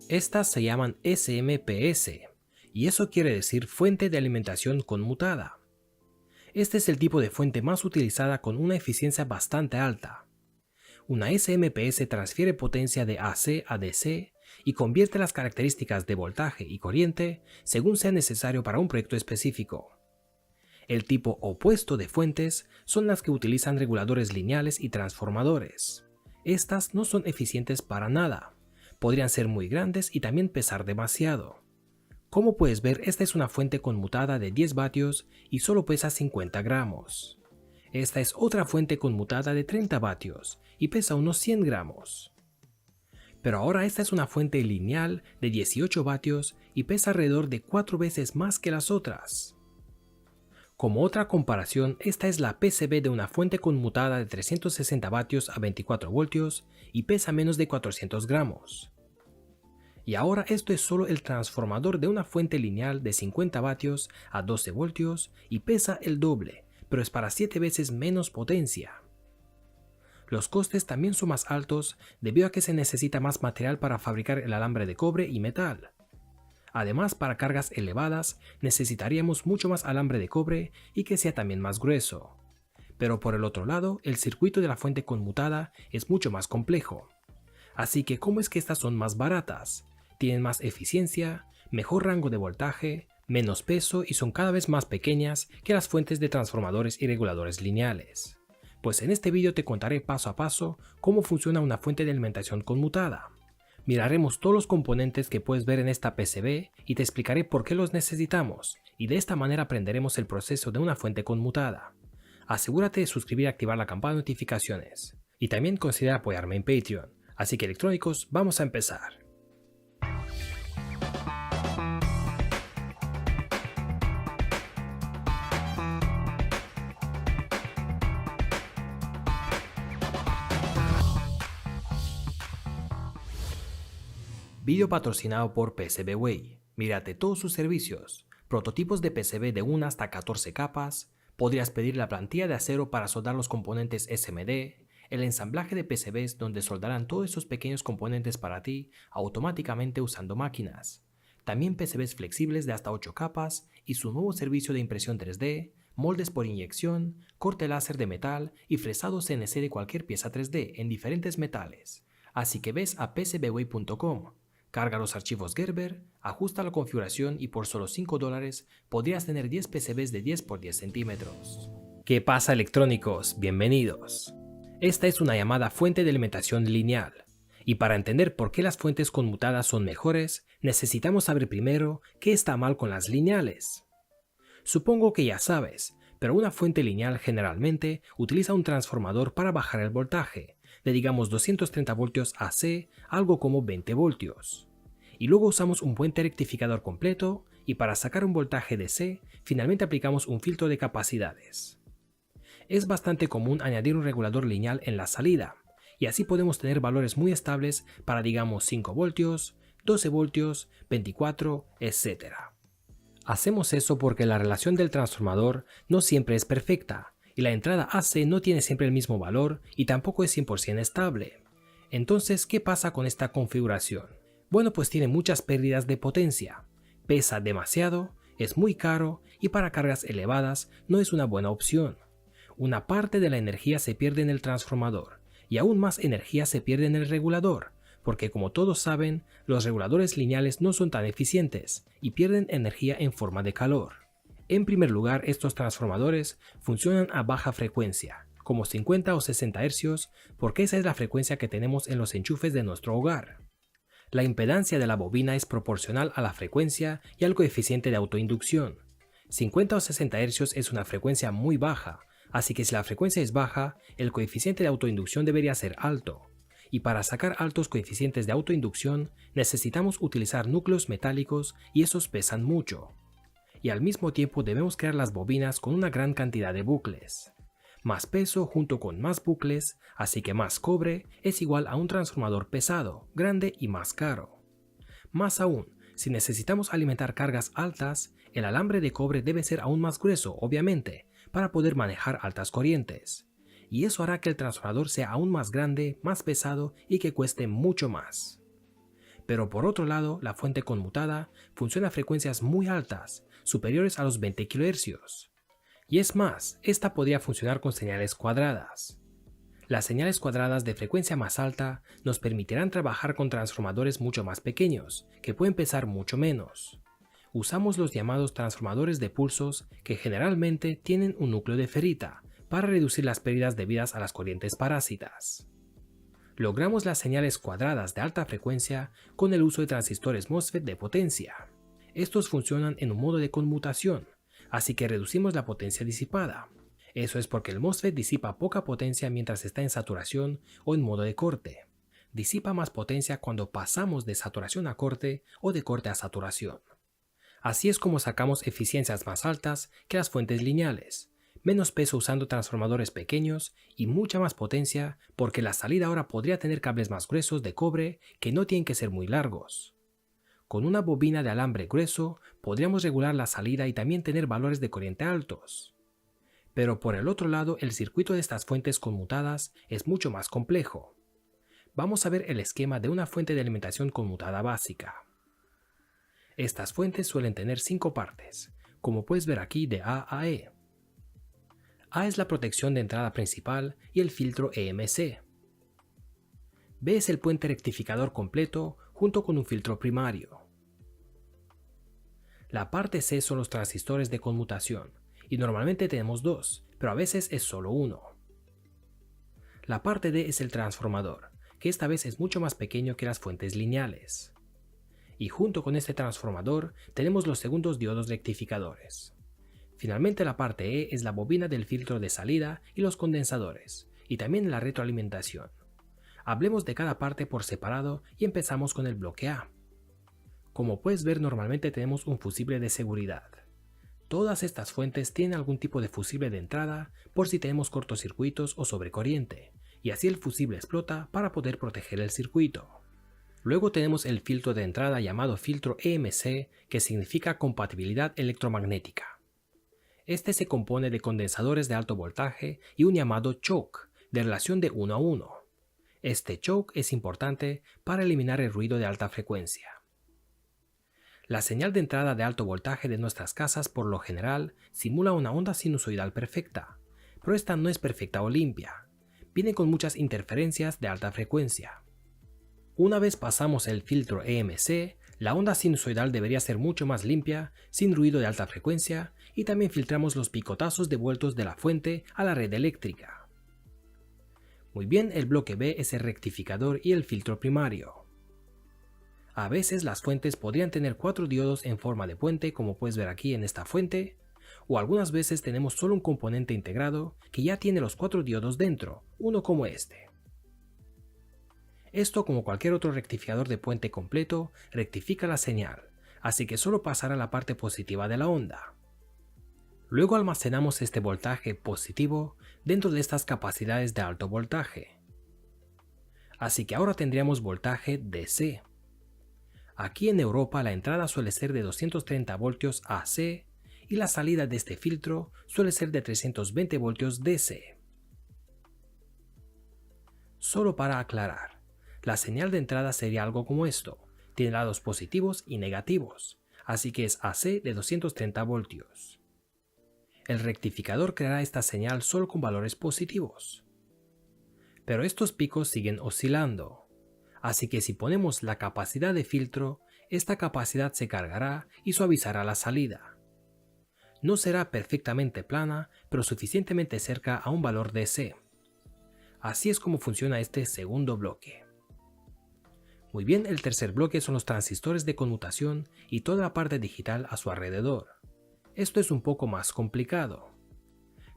Estas se llaman SMPS, y eso quiere decir fuente de alimentación conmutada. Este es el tipo de fuente más utilizada con una eficiencia bastante alta. Una SMPS transfiere potencia de AC a DC y convierte las características de voltaje y corriente según sea necesario para un proyecto específico. El tipo opuesto de fuentes son las que utilizan reguladores lineales y transformadores. Estas no son eficientes para nada. Podrían ser muy grandes y también pesar demasiado. Como puedes ver, esta es una fuente conmutada de 10 vatios y solo pesa 50 gramos. Esta es otra fuente conmutada de 30 vatios y pesa unos 100 gramos. Pero ahora esta es una fuente lineal de 18 vatios y pesa alrededor de 4 veces más que las otras. Como otra comparación, esta es la PCB de una fuente conmutada de 360 vatios a 24 voltios y pesa menos de 400 gramos. Y ahora esto es solo el transformador de una fuente lineal de 50 vatios a 12 voltios y pesa el doble, pero es para 7 veces menos potencia. Los costes también son más altos debido a que se necesita más material para fabricar el alambre de cobre y metal. Además, para cargas elevadas necesitaríamos mucho más alambre de cobre y que sea también más grueso. Pero por el otro lado, el circuito de la fuente conmutada es mucho más complejo. Así que, ¿cómo es que estas son más baratas? Tienen más eficiencia, mejor rango de voltaje, menos peso y son cada vez más pequeñas que las fuentes de transformadores y reguladores lineales. Pues en este vídeo te contaré paso a paso cómo funciona una fuente de alimentación conmutada. Miraremos todos los componentes que puedes ver en esta PCB y te explicaré por qué los necesitamos, y de esta manera aprenderemos el proceso de una fuente conmutada. Asegúrate de suscribir y activar la campana de notificaciones. Y también considera apoyarme en Patreon. Así que electrónicos, vamos a empezar. Video patrocinado por PCBWay. Mírate todos sus servicios, prototipos de PCB de 1 hasta 14 capas, podrías pedir la plantilla de acero para soldar los componentes SMD, el ensamblaje de PCBs donde soldarán todos esos pequeños componentes para ti automáticamente usando máquinas. También PCBs flexibles de hasta 8 capas y su nuevo servicio de impresión 3D, moldes por inyección, corte láser de metal y fresado CNC de cualquier pieza 3D en diferentes metales. Así que ves a pcbway.com. Carga los archivos Gerber, ajusta la configuración y por solo $5 podrías tener 10 PCBs de 10 por 10 centímetros. ¿Qué pasa, electrónicos? Bienvenidos. Esta es una llamada fuente de alimentación lineal. Y para entender por qué las fuentes conmutadas son mejores, necesitamos saber primero qué está mal con las lineales. Supongo que ya sabes, pero una fuente lineal generalmente utiliza un transformador para bajar el voltaje, de digamos 230 voltios AC, algo como 20 voltios. Y luego usamos un puente rectificador completo y para sacar un voltaje DC, finalmente aplicamos un filtro de capacidades. Es bastante común añadir un regulador lineal en la salida, y así podemos tener valores muy estables para digamos 5 voltios, 12 voltios, 24, etc. Hacemos eso porque la relación del transformador no siempre es perfecta, y la entrada AC no tiene siempre el mismo valor y tampoco es 100% estable. Entonces, ¿qué pasa con esta configuración? Bueno, pues tiene muchas pérdidas de potencia, pesa demasiado, es muy caro y para cargas elevadas no es una buena opción. Una parte de la energía se pierde en el transformador y aún más energía se pierde en el regulador, porque como todos saben, los reguladores lineales no son tan eficientes y pierden energía en forma de calor. En primer lugar, estos transformadores funcionan a baja frecuencia, como 50 o 60 Hz, porque esa es la frecuencia que tenemos en los enchufes de nuestro hogar. La impedancia de la bobina es proporcional a la frecuencia y al coeficiente de autoinducción. 50 o 60 Hz es una frecuencia muy baja, así que si la frecuencia es baja, el coeficiente de autoinducción debería ser alto. Y para sacar altos coeficientes de autoinducción, necesitamos utilizar núcleos metálicos y esos pesan mucho. Y al mismo tiempo debemos crear las bobinas con una gran cantidad de bucles. Más peso junto con más bucles, así que más cobre es igual a un transformador pesado, grande y más caro. Más aún, si necesitamos alimentar cargas altas, el alambre de cobre debe ser aún más grueso, obviamente, para poder manejar altas corrientes. Y eso hará que el transformador sea aún más grande, más pesado y que cueste mucho más. Pero por otro lado, la fuente conmutada funciona a frecuencias muy altas, superiores a los 20 kHz. Y es más, esta podría funcionar con señales cuadradas. Las señales cuadradas de frecuencia más alta nos permitirán trabajar con transformadores mucho más pequeños, que pueden pesar mucho menos. Usamos los llamados transformadores de pulsos, que generalmente tienen un núcleo de ferrita, para reducir las pérdidas debidas a las corrientes parásitas. Logramos las señales cuadradas de alta frecuencia con el uso de transistores MOSFET de potencia. Estos funcionan en un modo de conmutación, así que reducimos la potencia disipada. Eso es porque el MOSFET disipa poca potencia mientras está en saturación o en modo de corte. Disipa más potencia cuando pasamos de saturación a corte o de corte a saturación. Así es como sacamos eficiencias más altas que las fuentes lineales, menos peso usando transformadores pequeños y mucha más potencia porque la salida ahora podría tener cables más gruesos de cobre que no tienen que ser muy largos. Con una bobina de alambre grueso podríamos regular la salida y también tener valores de corriente altos. Pero por el otro lado, el circuito de estas fuentes conmutadas es mucho más complejo. Vamos a ver el esquema de una fuente de alimentación conmutada básica. Estas fuentes suelen tener 5 partes, como puedes ver aquí de A a E. A es la protección de entrada principal y el filtro EMC. B es el puente rectificador completo junto con un filtro primario. La parte C son los transistores de conmutación, y normalmente tenemos 2, pero a veces es solo uno. La parte D es el transformador, que esta vez es mucho más pequeño que las fuentes lineales. Y junto con este transformador tenemos los segundos diodos rectificadores. Finalmente la parte E es la bobina del filtro de salida y los condensadores, y también la retroalimentación. Hablemos de cada parte por separado y empezamos con el bloque A. Como puedes ver, normalmente tenemos un fusible de seguridad. Todas estas fuentes tienen algún tipo de fusible de entrada por si tenemos cortocircuitos o sobrecorriente, y así el fusible explota para poder proteger el circuito. Luego tenemos el filtro de entrada llamado filtro EMC, que significa compatibilidad electromagnética. Este se compone de condensadores de alto voltaje y un llamado choke, de relación de 1 a 1. Este choke es importante para eliminar el ruido de alta frecuencia. La señal de entrada de alto voltaje de nuestras casas por lo general simula una onda sinusoidal perfecta, pero esta no es perfecta o limpia. Viene con muchas interferencias de alta frecuencia. Una vez pasamos el filtro EMC, la onda sinusoidal debería ser mucho más limpia, sin ruido de alta frecuencia, y también filtramos los picotazos devueltos de la fuente a la red eléctrica. Muy bien, el bloque B es el rectificador y el filtro primario. A veces las fuentes podrían tener 4 diodos en forma de puente, como puedes ver aquí en esta fuente, o algunas veces tenemos solo un componente integrado que ya tiene los 4 diodos dentro, uno como este. Esto, como cualquier otro rectificador de puente completo, rectifica la señal, así que solo pasará la parte positiva de la onda. Luego almacenamos este voltaje positivo dentro de estas capacidades de alto voltaje. Así que ahora tendríamos voltaje DC. Aquí en Europa la entrada suele ser de 230 voltios AC y la salida de este filtro suele ser de 320 voltios DC. Solo para aclarar, la señal de entrada sería algo como esto, tiene lados positivos y negativos, así que es AC de 230 voltios. El rectificador creará esta señal solo con valores positivos. Pero estos picos siguen oscilando. Así que si ponemos la capacidad de filtro, esta capacidad se cargará y suavizará la salida. No será perfectamente plana, pero suficientemente cerca a un valor DC. Así es como funciona este segundo bloque. Muy bien, el tercer bloque son los transistores de conmutación y toda la parte digital a su alrededor. Esto es un poco más complicado.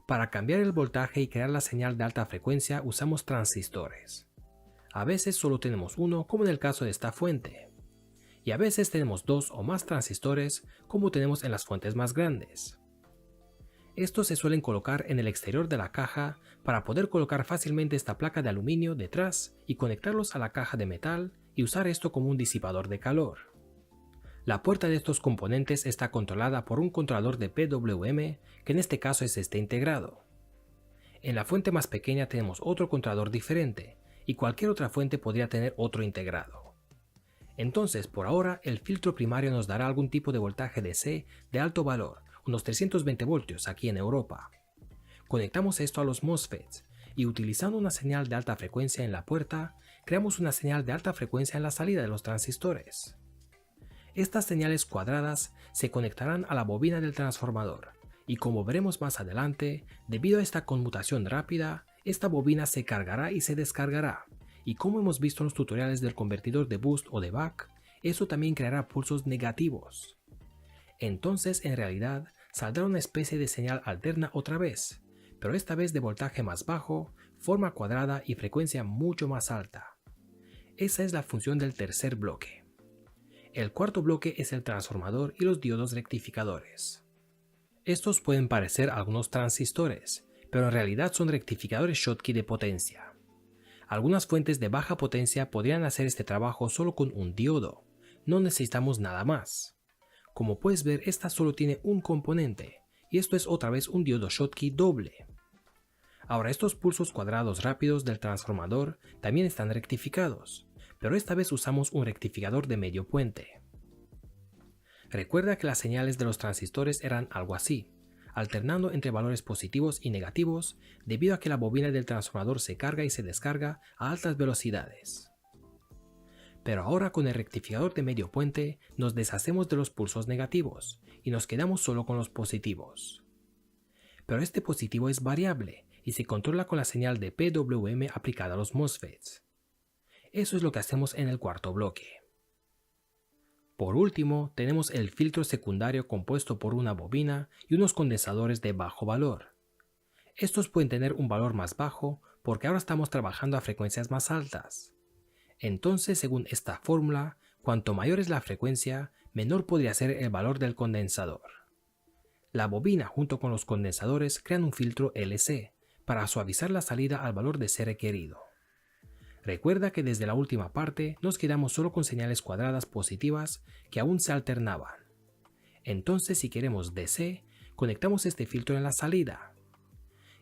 Para cambiar el voltaje y crear la señal de alta frecuencia usamos transistores. A veces solo tenemos uno, como en el caso de esta fuente. Y a veces tenemos 2 o más transistores, como tenemos en las fuentes más grandes. Estos se suelen colocar en el exterior de la caja para poder colocar fácilmente esta placa de aluminio detrás y conectarlos a la caja de metal y usar esto como un disipador de calor. La puerta de estos componentes está controlada por un controlador de PWM, que en este caso es este integrado. En la fuente más pequeña tenemos otro controlador diferente, y cualquier otra fuente podría tener otro integrado. Entonces, por ahora, el filtro primario nos dará algún tipo de voltaje DC de alto valor, unos 320 voltios aquí en Europa. Conectamos esto a los MOSFETs y utilizando una señal de alta frecuencia en la puerta, creamos una señal de alta frecuencia en la salida de los transistores. Estas señales cuadradas se conectarán a la bobina del transformador y como veremos más adelante, debido a esta conmutación rápida, esta bobina se cargará y se descargará, y como hemos visto en los tutoriales del convertidor de boost o de buck, eso también creará pulsos negativos. Entonces en realidad saldrá una especie de señal alterna otra vez, pero esta vez de voltaje más bajo, forma cuadrada y frecuencia mucho más alta. Esa es la función del tercer bloque. El cuarto bloque es el transformador y los diodos rectificadores. Estos pueden parecer algunos transistores, pero en realidad son rectificadores Schottky de potencia. Algunas fuentes de baja potencia podrían hacer este trabajo solo con un diodo, no necesitamos nada más. Como puedes ver, esta solo tiene un componente, y esto es otra vez un diodo Schottky doble. Ahora estos pulsos cuadrados rápidos del transformador también están rectificados, pero esta vez usamos un rectificador de medio puente. Recuerda que las señales de los transistores eran algo así, alternando entre valores positivos y negativos debido a que la bobina del transformador se carga y se descarga a altas velocidades. Pero ahora con el rectificador de medio puente nos deshacemos de los pulsos negativos y nos quedamos solo con los positivos. Pero este positivo es variable y se controla con la señal de PWM aplicada a los MOSFETs. Eso es lo que hacemos en el cuarto bloque. Por último, tenemos el filtro secundario compuesto por una bobina y unos condensadores de bajo valor. Estos pueden tener un valor más bajo porque ahora estamos trabajando a frecuencias más altas. Entonces, según esta fórmula, cuanto mayor es la frecuencia, menor podría ser el valor del condensador. La bobina junto con los condensadores crean un filtro LC para suavizar la salida al valor de C requerido. Recuerda que desde la última parte nos quedamos solo con señales cuadradas positivas que aún se alternaban. Entonces si queremos DC, conectamos este filtro en la salida.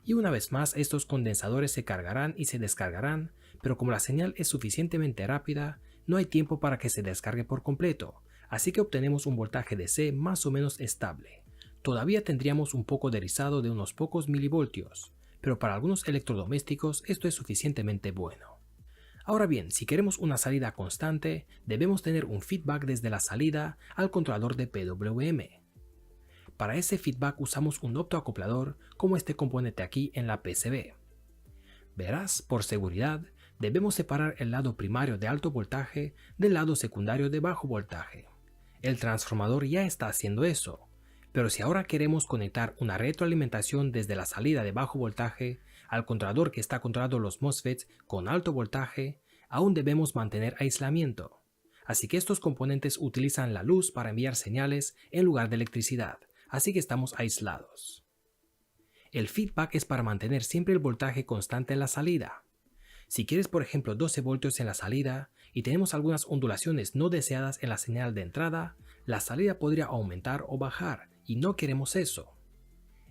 Y una vez más estos condensadores se cargarán y se descargarán, pero como la señal es suficientemente rápida, no hay tiempo para que se descargue por completo, así que obtenemos un voltaje DC más o menos estable. Todavía tendríamos un poco de rizado de unos pocos milivoltios, pero para algunos electrodomésticos esto es suficientemente bueno. Ahora bien, si queremos una salida constante, debemos tener un feedback desde la salida al controlador de PWM. Para ese feedback usamos un optoacoplador como este componente aquí en la PCB. Verás, por seguridad, debemos separar el lado primario de alto voltaje del lado secundario de bajo voltaje. El transformador ya está haciendo eso, pero si ahora queremos conectar una retroalimentación desde la salida de bajo voltaje al controlador que está controlando los MOSFETs con alto voltaje, aún debemos mantener aislamiento. Así que estos componentes utilizan la luz para enviar señales en lugar de electricidad, así que estamos aislados. El feedback es para mantener siempre el voltaje constante en la salida. Si quieres por ejemplo 12 voltios en la salida y tenemos algunas ondulaciones no deseadas en la señal de entrada, la salida podría aumentar o bajar y no queremos eso.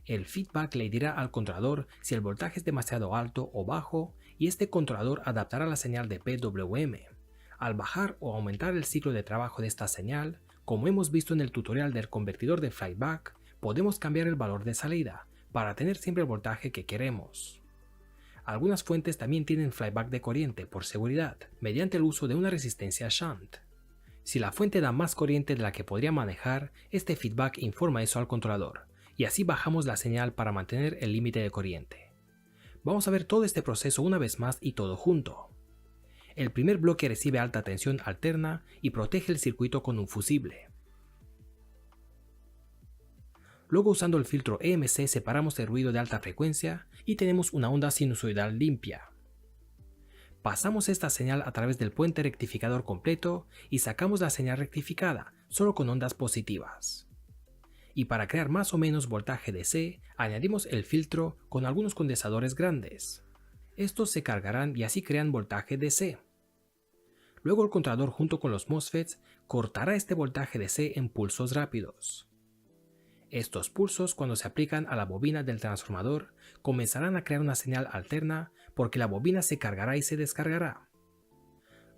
El feedback le dirá al controlador si el voltaje es demasiado alto o bajo y este controlador adaptará la señal de PWM. Al bajar o aumentar el ciclo de trabajo de esta señal, como hemos visto en el tutorial del convertidor de flyback, podemos cambiar el valor de salida para tener siempre el voltaje que queremos. Algunas fuentes también tienen flyback de corriente por seguridad, mediante el uso de una resistencia shunt. Si la fuente da más corriente de la que podría manejar, este feedback informa eso al controlador, y así bajamos la señal para mantener el límite de corriente. Vamos a ver todo este proceso una vez más y todo junto. El primer bloque recibe alta tensión alterna y protege el circuito con un fusible. Luego usando el filtro EMC separamos el ruido de alta frecuencia y tenemos una onda sinusoidal limpia. Pasamos esta señal a través del puente rectificador completo y sacamos la señal rectificada, solo con ondas positivas. Y para crear más o menos voltaje DC, añadimos el filtro con algunos condensadores grandes. Estos se cargarán y así crean voltaje DC. Luego el controlador junto con los MOSFETs cortará este voltaje DC en pulsos rápidos. Estos pulsos, cuando se aplican a la bobina del transformador, comenzarán a crear una señal alterna porque la bobina se cargará y se descargará.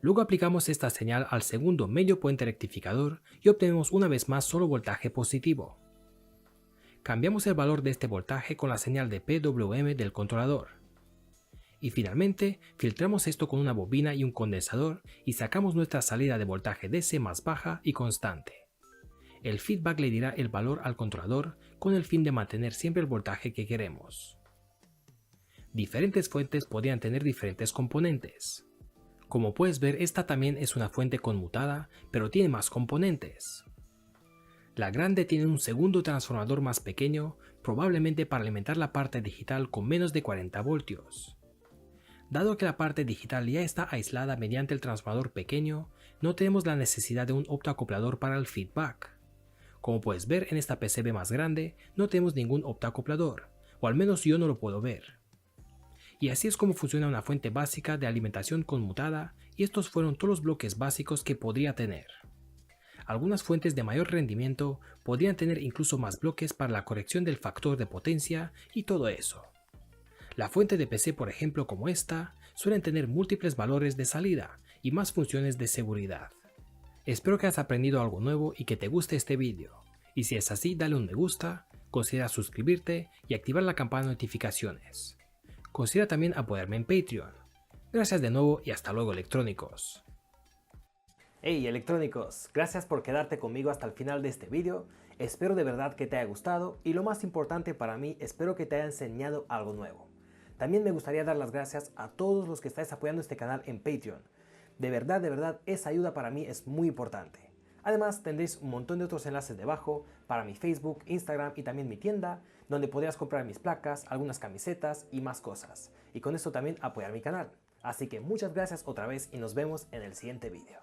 Luego aplicamos esta señal al segundo medio puente rectificador y obtenemos una vez más solo voltaje positivo. Cambiamos el valor de este voltaje con la señal de PWM del controlador. Y finalmente, filtramos esto con una bobina y un condensador y sacamos nuestra salida de voltaje DC más baja y constante. El feedback le dirá el valor al controlador con el fin de mantener siempre el voltaje que queremos. Diferentes fuentes podrían tener diferentes componentes. Como puedes ver, esta también es una fuente conmutada, pero tiene más componentes. La grande tiene un segundo transformador más pequeño, probablemente para alimentar la parte digital con menos de 40 voltios. Dado que la parte digital ya está aislada mediante el transformador pequeño, no tenemos la necesidad de un optoacoplador para el feedback. Como puedes ver en esta PCB más grande, no tenemos ningún optoacoplador, o al menos yo no lo puedo ver. Y así es como funciona una fuente básica de alimentación conmutada, y estos fueron todos los bloques básicos que podría tener. Algunas fuentes de mayor rendimiento podrían tener incluso más bloques para la corrección del factor de potencia y todo eso. La fuente de PC, por ejemplo, como esta, suelen tener múltiples valores de salida y más funciones de seguridad. Espero que hayas aprendido algo nuevo y que te guste este vídeo. Y si es así, dale un me gusta, considera suscribirte y activar la campana de notificaciones. Considera también apoyarme en Patreon. Gracias de nuevo y hasta luego, electrónicos. Hey electrónicos, gracias por quedarte conmigo hasta el final de este vídeo. Espero de verdad que te haya gustado y lo más importante para mí, espero que te haya enseñado algo nuevo. También me gustaría dar las gracias a todos los que estáis apoyando este canal en Patreon. De verdad, esa ayuda para mí es muy importante. Además, tendréis un montón de otros enlaces debajo para mi Facebook, Instagram y también mi tienda, donde podrás comprar mis placas, algunas camisetas y más cosas. Y con esto también apoyar mi canal. Así que muchas gracias otra vez y nos vemos en el siguiente vídeo.